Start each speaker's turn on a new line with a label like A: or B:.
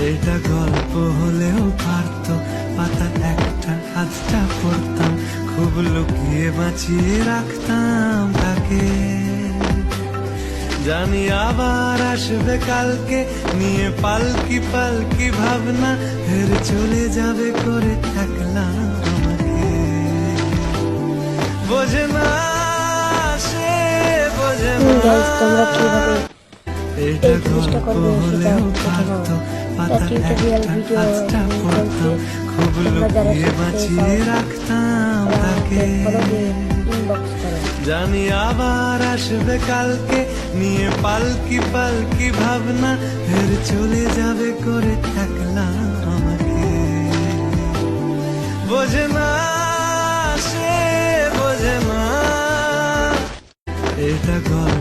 A: এটা গল্প হলেও পারত, পাতা একটা আধটা পড়তাম, খুব লুকিয়ে বাঁচিয়ে রাখতাম তাকে। জানি আবার আসবে কালকে, নিয়ে পালকি পালকি ভাবনা, ফের চলে যাবে করে থাকলাম আমাকে। বোঝে না সে, বোঝে না
B: গাইস তোমরা কিভাবে
A: এটা
B: এই জিনিসটা
A: গল্প
B: করবে সেটা
A: হলেও
B: দেখে
A: পারত,
B: নাও।
A: পাতা
B: টিউটোরিয়াল
A: একটা
B: ভিডিও
A: আধটা পড়তাম, খুব
B: তোমরা যারা
A: লুকিয়ে
B: শিখতে
A: বাঁচিয়ে
B: চাও
A: রাখতাম তাকে।
B: ফলো দিয়ে ইনবক্স করো।
A: জানি আবার আসবে কালকে, নিয়ে পালকি পালকি ভাবনা, ফের চলে যাবে করে থাকলাম আমাকে। বোঝে না সে, বোঝে না এটা গল্প